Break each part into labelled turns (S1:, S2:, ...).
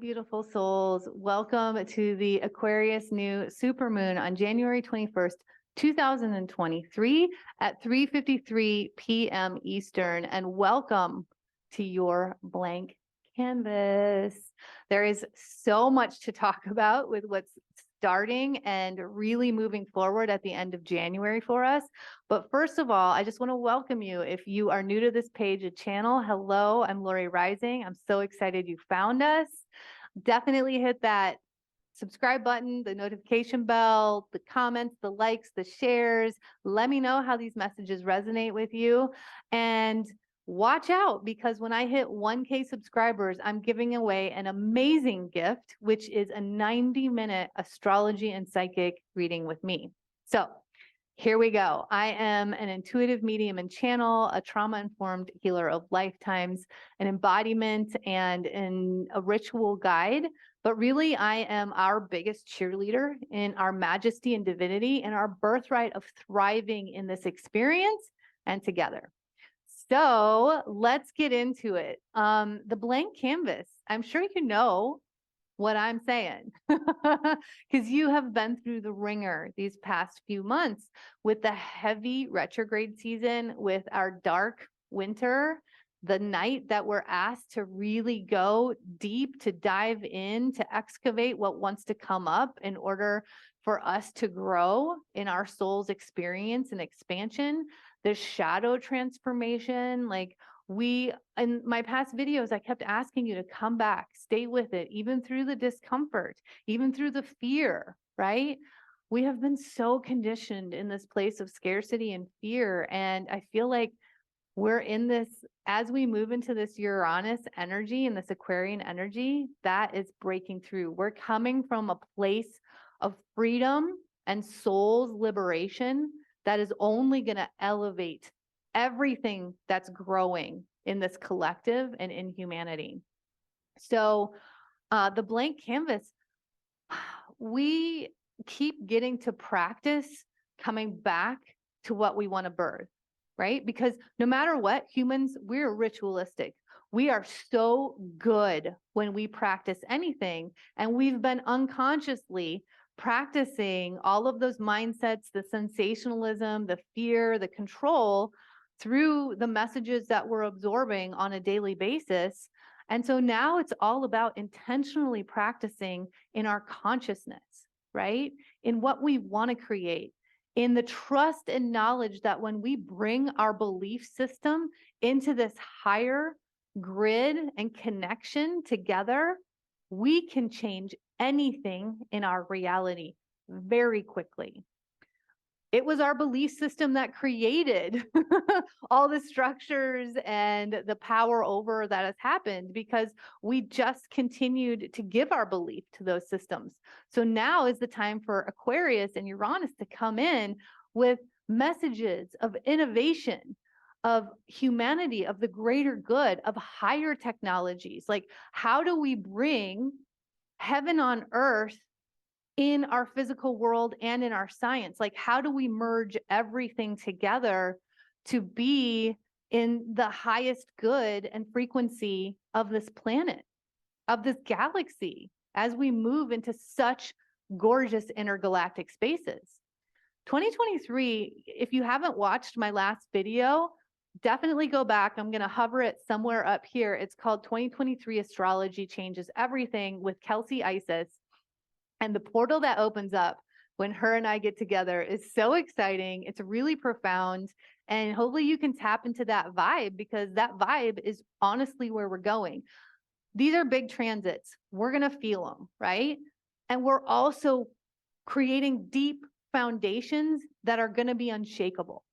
S1: beautiful souls. Welcome to the Aquarius New Supermoon on January 21st, 2023 at 3:53 p.m. Eastern, and welcome to your blank canvas. There is so much to talk about with what's starting and really moving forward at the end of January for us. But first of all, I just want to welcome you. If you are new to this page and channel, hello, I'm Lori Rising. I'm so excited you found us. Definitely hit that subscribe button, the notification bell, the comments, the likes, the shares. Let me know how these messages resonate with you. And watch out, because when I hit 1K subscribers, I'm giving away an amazing gift, which is a 90-minute astrology and psychic reading with me. So here we go. I am an intuitive medium and channel, a trauma-informed healer of lifetimes, an embodiment, and a ritual guide. But really, I am our biggest cheerleader in our majesty and divinity and our birthright of thriving in this experience and together. So let's get into it. The blank canvas, I'm sure you know what I'm saying, because you have been through the ringer these past few months with the heavy retrograde season, with our dark winter, the night that we're asked to really go deep, to dive in, to excavate what wants to come up in order for us to grow in our soul's experience and expansion. The shadow transformation, like in my past videos, I kept asking you to come back, stay with it, even through the discomfort, even through the fear, right? We have been so conditioned in this place of scarcity and fear. And I feel like we're in this, as we move into this Uranus energy and this Aquarian energy, that is breaking through. We're coming from a place of freedom and soul's liberation that is only going to elevate everything that's growing in this collective and in humanity. So the blank canvas, we keep getting to practice coming back to what we want to birth, right? Because no matter what, humans, we're ritualistic. We are so good when we practice anything, and we've been unconsciously practicing all of those mindsets, the sensationalism, the fear, the control through the messages that we're absorbing on a daily basis. And so now it's all about intentionally practicing in our consciousness, right? In what we want to create, in the trust and knowledge that when we bring our belief system into this higher grid and connection together, we can change anything in our reality very quickly. It was our belief system that created all the structures and the power over that has happened, because we just continued to give our belief to those systems. So now is the time for Aquarius and Uranus to come in with messages of innovation, of humanity, of the greater good, of higher technologies. Like, how do we bring heaven on earth in our physical world and in our science? Like, how do we merge everything together to be in the highest good and frequency of this planet, of this galaxy, as we move into such gorgeous intergalactic spaces? 2023, if you haven't watched my last video, definitely go back. I'm going to hover it somewhere up here. It's called 2023 Astrology Changes Everything with Kelsey Isis. And the portal that opens up when her and I get together is so exciting. It's really profound. And hopefully you can tap into that vibe, because that vibe is honestly where we're going. These are big transits. We're going to feel them, right? And we're also creating deep foundations that are going to be unshakable,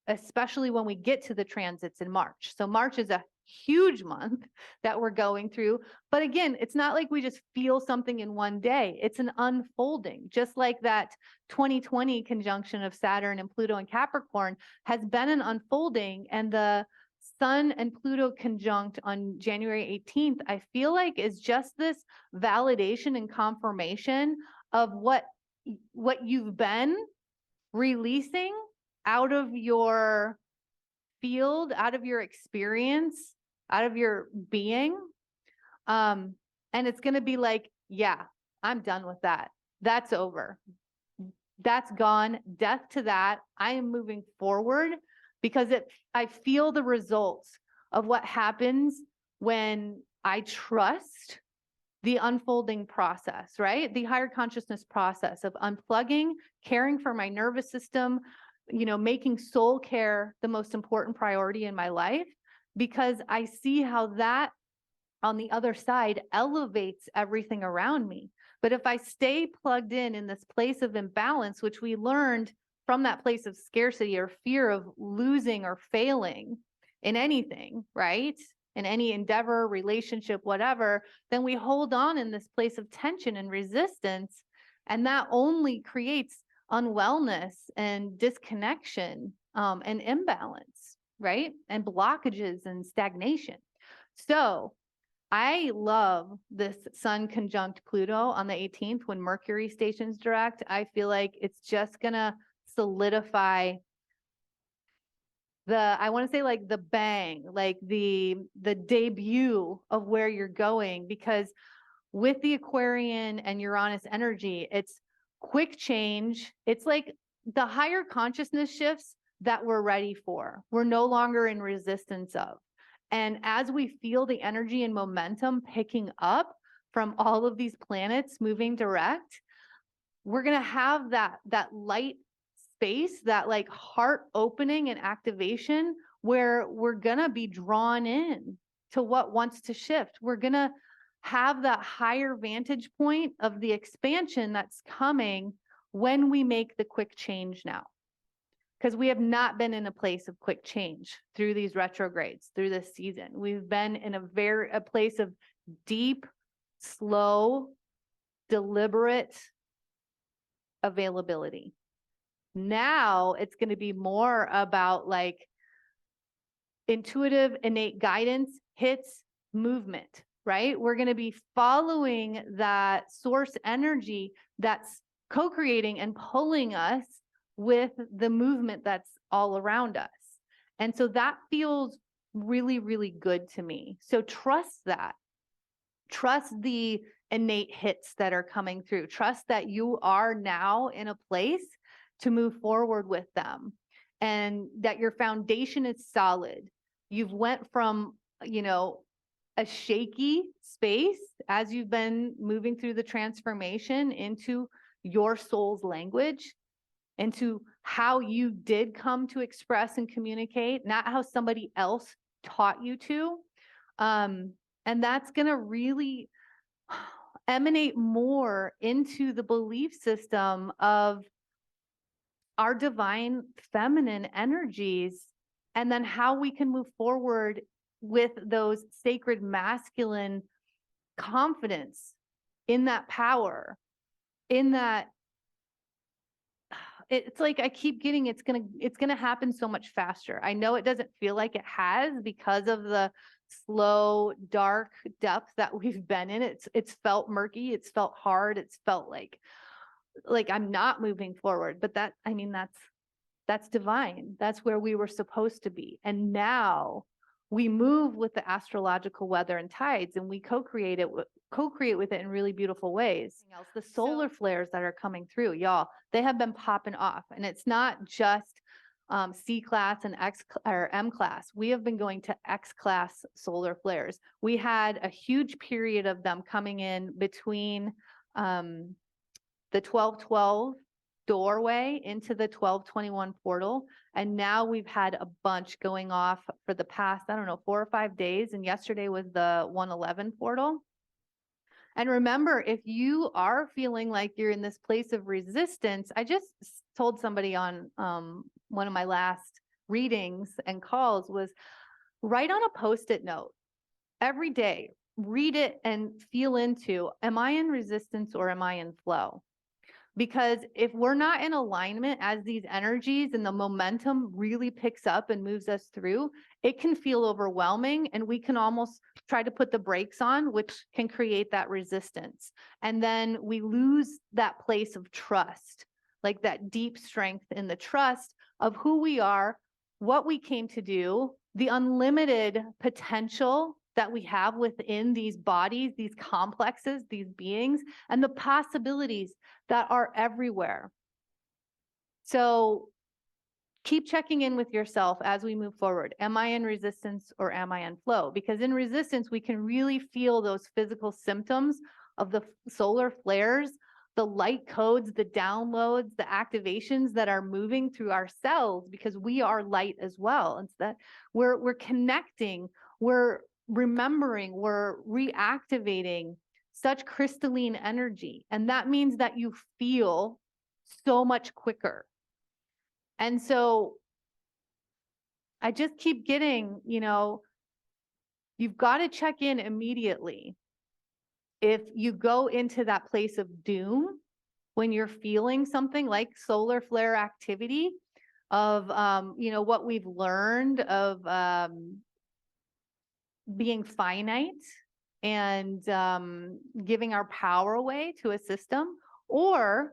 S1: especially when we get to the transits in March. So March is a huge month that we're going through. But again, it's not like we just feel something in one day. It's an unfolding, just like that 2020 conjunction of Saturn and Pluto and Capricorn has been an unfolding. And the Sun and Pluto conjunct on January 18th, I feel like is just this validation and confirmation of what you've been releasing out of your field, out of your experience, out of your being. And it's going to be like, yeah, I'm done with that. That's over. That's gone. Death to that. I am moving forward because I feel the results of what happens when I trust the unfolding process, right? The higher consciousness process of unplugging, caring for my nervous system, making soul care the most important priority in my life, because I see how that on the other side elevates everything around me. But if I stay plugged in this place of imbalance, which we learned from that place of scarcity or fear of losing or failing in anything, right? In any endeavor, relationship, whatever, then we hold on in this place of tension and resistance. And that only creates unwellness and disconnection and imbalance, right? And blockages and stagnation. So I love this Sun conjunct Pluto on the 18th when Mercury stations direct. I feel like it's just going to solidify I want to say like the bang, like the debut of where you're going, because with the Aquarian and Uranus energy, it's quick change. It's like the higher consciousness shifts that we're ready for. We're no longer in resistance of. And as we feel the energy and momentum picking up from all of these planets moving direct, we're going to have that light space, that like heart opening and activation where we're going to be drawn in to what wants to shift. We're going to have that higher vantage point of the expansion that's coming when we make the quick change now. Because we have not been in a place of quick change through these retrogrades, through this season. We've been in a place of deep, slow, deliberate availability. Now it's going to be more about like intuitive, innate guidance, hits, movement, right? We're going to be following that source energy that's co-creating and pulling us with the movement that's all around us. And so that feels really, really good to me. So trust that. Trust the innate hits that are coming through. Trust that you are now in a place to move forward with them and that your foundation is solid. You've went from, a shaky space as you've been moving through the transformation into your soul's language, into how you did come to express and communicate, not how somebody else taught you to. And that's going to really emanate more into the belief system of our divine feminine energies, and then how we can move forward with those sacred masculine confidence in that power, in that it's like I keep getting it's gonna happen so much faster. I know it doesn't feel like it has because of the slow, dark depth that we've been in. It's felt murky, it's felt hard, it's felt like I'm not moving forward. But that's divine. That's where we were supposed to be. And now we move with the astrological weather and tides, and we co-create with it in really beautiful ways. The solar flares that are coming through, y'all, they have been popping off, and it's not just C class and M class. We have been going to X class solar flares. We had a huge period of them coming in between the 12/12 doorway into the 12/21 portal. And now we've had a bunch going off for the past, 4 or 5 days. And yesterday was the 111 portal. And remember, if you are feeling like you're in this place of resistance, I just told somebody on one of my last readings and calls was write on a Post-it note every day, read it and feel into, am I in resistance or am I in flow? Because if we're not in alignment as these energies and the momentum really picks up and moves us through, it can feel overwhelming, and we can almost try to put the brakes on, which can create that resistance. And then we lose that place of trust, like that deep strength in the trust of who we are, what we came to do, the unlimited potential that we have within these bodies, these complexes, these beings, and the possibilities that are everywhere. So keep checking in with yourself as we move forward. Am I in resistance or am I in flow? Because in resistance, we can really feel those physical symptoms of the solar flares, the light codes, the downloads, the activations that are moving through our cells, because we are light as well. And so that we're connecting, we're remembering, we're reactivating such crystalline energy. And that means that you feel so much quicker. And so I just keep getting, you've got to check in immediately. If you go into that place of doom, when you're feeling something like solar flare activity of, what we've learned of being finite and giving our power away to a system, or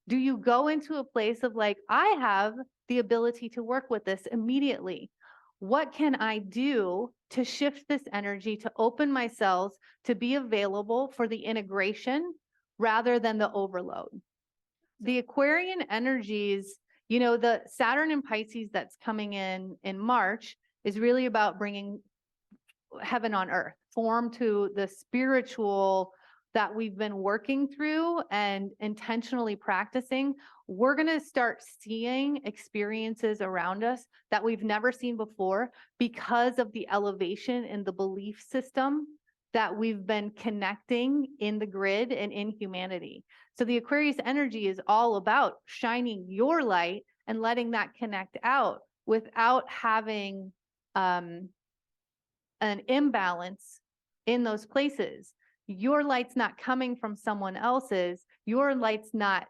S1: do you go into a place of like, I have the ability to work with this immediately? What can I do to shift this energy, to open my cells, to be available for the integration rather than the overload? The Aquarian energies, the Saturn in Pisces that's coming in March is really about bringing heaven on earth, form to the spiritual that we've been working through and intentionally practicing. We're going to start seeing experiences around us that we've never seen before because of the elevation in the belief system that we've been connecting in the grid and in humanity. So the Aquarius energy is all about shining your light and letting that connect out without having an imbalance in those places. Your light's not coming from someone else's. Your light's not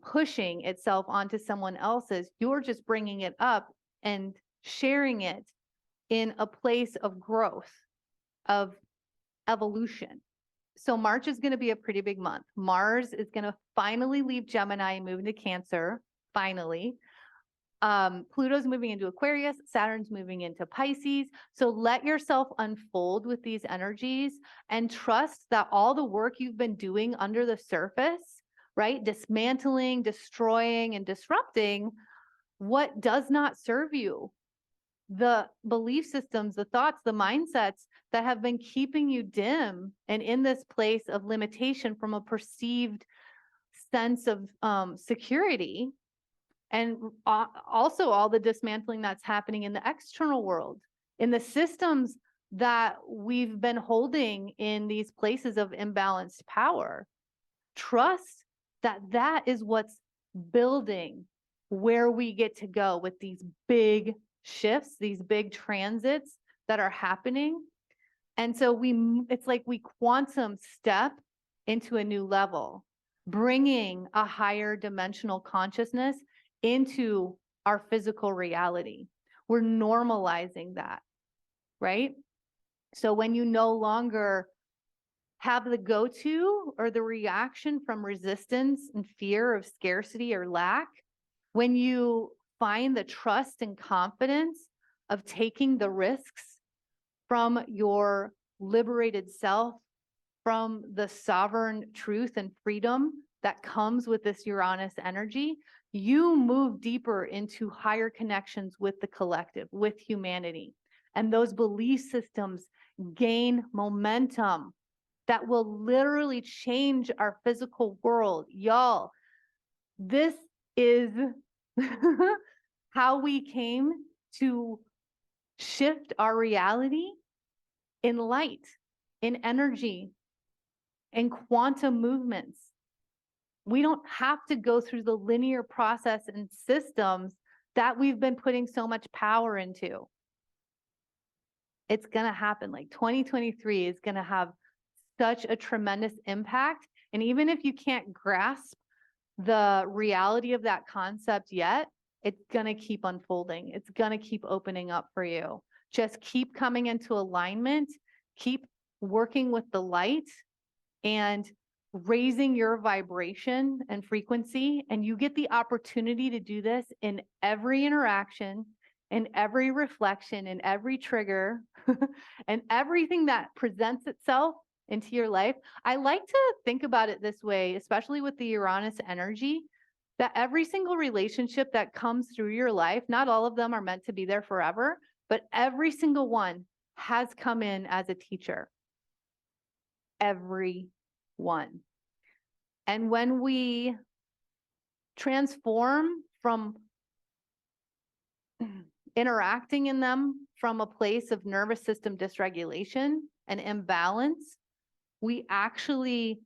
S1: pushing itself onto someone else's. You're just bringing it up and sharing it in a place of growth, of evolution. So March is going to be a pretty big month. Mars is going to finally leave Gemini and move into Cancer, finally. Pluto's moving into Aquarius, Saturn's moving into Pisces. So let yourself unfold with these energies and trust that all the work you've been doing under the surface, right? Dismantling, destroying, and disrupting what does not serve you. The belief systems, the thoughts, the mindsets that have been keeping you dim and in this place of limitation from a perceived sense of security. And also all the dismantling that's happening in the external world, in the systems that we've been holding in these places of imbalanced power. Trust that that is what's building where we get to go with these big shifts, these big transits that are happening. And so it's like we quantum step into a new level, bringing a higher dimensional consciousness into our physical reality. We're normalizing that, right? So when you no longer have the go-to or the reaction from resistance and fear of scarcity or lack, when you find the trust and confidence of taking the risks from your liberated self, from the sovereign truth and freedom that comes with this Uranus energy, you move deeper into higher connections with the collective, with humanity. And those belief systems gain momentum that will literally change our physical world. Y'all, this is how we came to shift our reality in light, in energy, in quantum movements. We don't have to go through the linear process and systems that we've been putting so much power into. It's going to happen. Like 2023 is going to have such a tremendous impact. And even if you can't grasp the reality of that concept yet, it's going to keep unfolding. It's going to keep opening up for you. Just keep coming into alignment, keep working with the light and raising your vibration and frequency. And you get the opportunity to do this in every interaction, in every reflection, in every trigger, and everything that presents itself into your life. I like to think about it this way, especially with the Uranus energy, that every single relationship that comes through your life, not all of them are meant to be there forever, but every single one has come in as a teacher. Every one. And when we transform from interacting in them from a place of nervous system dysregulation and imbalance, we actually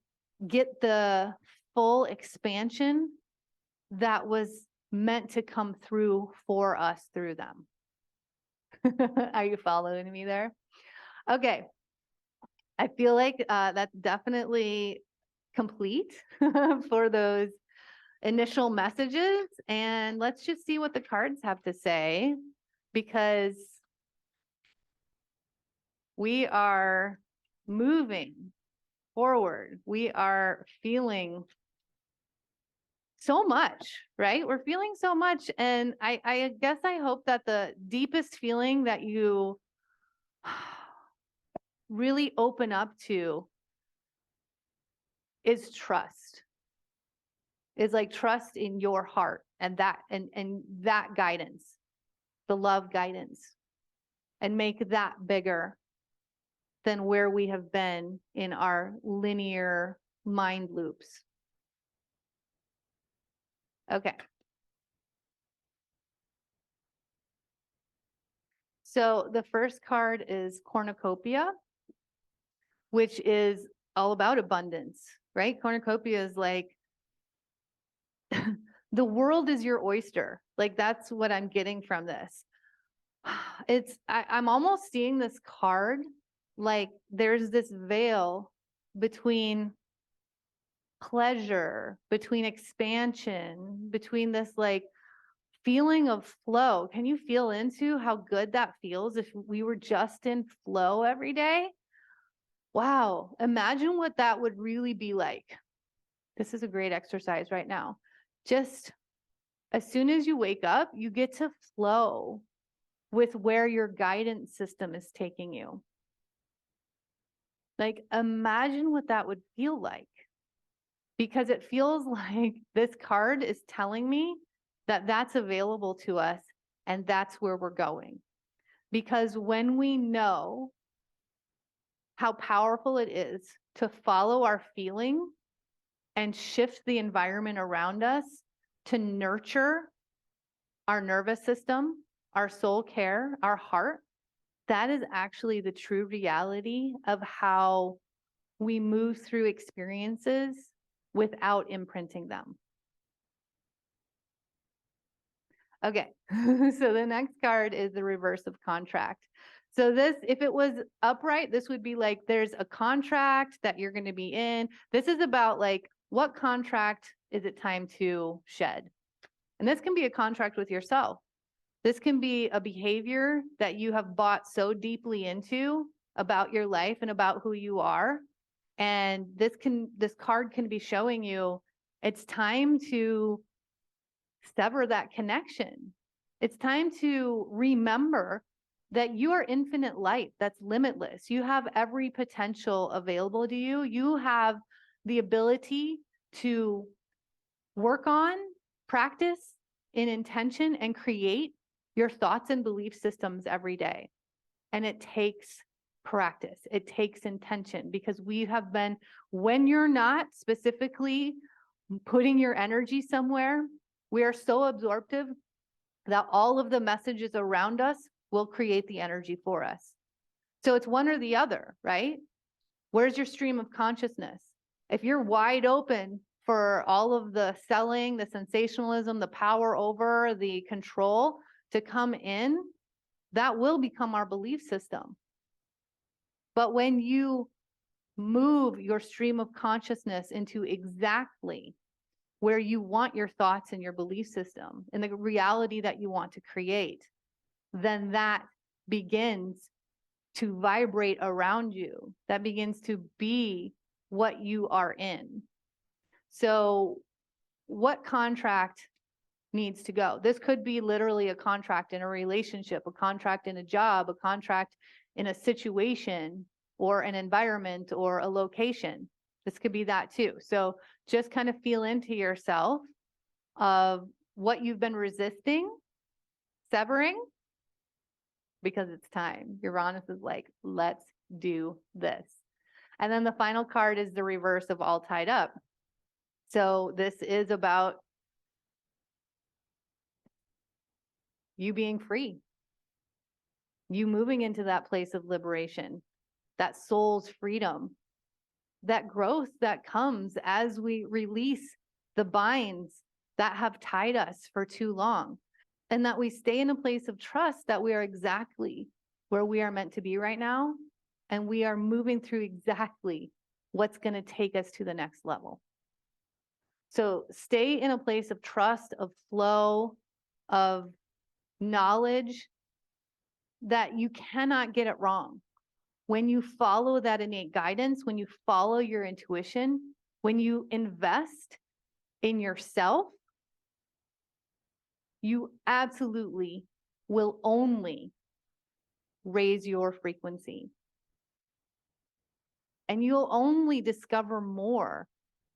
S1: get the full expansion that was meant to come through for us through them. Are you following me there? Okay. I feel like that's definitely complete for those initial messages. And let's just see what the cards have to say, because we are moving forward. We are feeling so much, right? We're feeling so much. And I guess I hope that the deepest feeling that you really open up to is trust. Is like trust in your heart and that guidance, the love guidance, and make that bigger than where we have been in our linear mind loops. Okay. So the first card is cornucopia, which is all about abundance, right? Cornucopia is like the world is your oyster. Like that's what I'm getting from this. I'm almost seeing this card like there's this veil between pleasure, between expansion, between this like feeling of flow. Can you feel into how good that feels if we were just in flow every day? Wow, imagine what that would really be like. This is a great exercise right now. Just as soon as you wake up, you get to flow with where your guidance system is taking you. Like, imagine what that would feel like. Because it feels like this card is telling me that that's available to us and that's where we're going. Because when we know how powerful it is to follow our feeling and shift the environment around us to nurture our nervous system, our soul care, our heart, that is actually the true reality of how we move through experiences without imprinting them. Okay, so the next card is the reverse of contract. So this, if it was upright, this would be like there's a contract that you're going to be in. This is about like, what contract is it time to shed? And this can be a contract with yourself. This can be a behavior that you have bought so deeply into about your life and about who you are. And this card can be showing you it's time to sever that connection. It's time to remember that you are infinite light that's limitless. You have every potential available to you. You have the ability to work on, practice in intention, and create your thoughts and belief systems every day. And it takes practice. It takes intention, because we have been, when you're not specifically putting your energy somewhere, we are so absorptive that all of the messages around us will create the energy for us. So it's one or the other, right? Where's your stream of consciousness? If you're wide open for all of the selling, the sensationalism, the power over, the control to come in, that will become our belief system. But when you move your stream of consciousness into exactly where you want your thoughts and your belief system and the reality that you want to create, then that begins to vibrate around you. That begins to be what you are in. So what contract needs to go. This could be literally a contract in a relationship, a contract in a job, a contract in a situation or an environment or a location. This could be that too. So just kind of feel into yourself of what you've been resisting, severing, because it's time. Uranus is like, let's do this. And then the final card is the reverse of all tied up. So this is about you being free, you moving into that place of liberation, that soul's freedom, that growth that comes as we release the binds that have tied us for too long, and that we stay in a place of trust that we are exactly where we are meant to be right now, and we are moving through exactly what's going to take us to the next level. So stay in a place of trust, of flow, of knowledge that you cannot get it wrong. When you follow that innate guidance, when you follow your intuition, when you invest in yourself, you absolutely will only raise your frequency. And you'll only discover more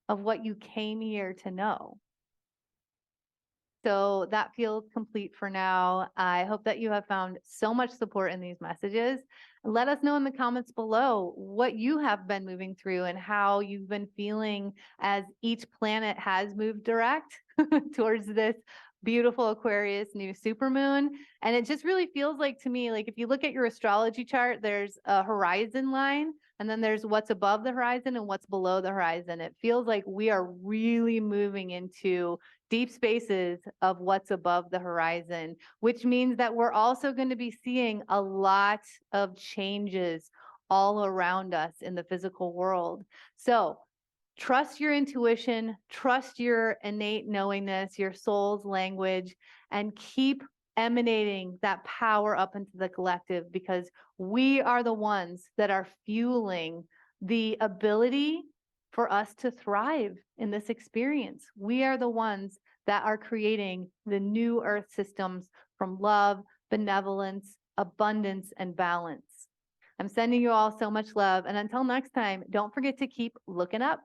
S1: of what you came here to know. So that feels complete for now. I hope that you have found so much support in these messages. Let us know in the comments below what you have been moving through and how you've been feeling as each planet has moved direct towards this beautiful Aquarius new supermoon. And it just really feels like to me, like if you look at your astrology chart, there's a horizon line, and then there's what's above the horizon and what's below the horizon. It feels like we are really moving into deep spaces of what's above the horizon, which means that we're also going to be seeing a lot of changes all around us in the physical world. So trust your intuition, trust your innate knowingness, your soul's language, and keep emanating that power up into the collective, because we are the ones that are fueling the ability for us to thrive in this experience. We are the ones that are creating the new earth systems from love, benevolence, abundance, and balance. I'm sending you all so much love. And until next time, don't forget to keep looking up.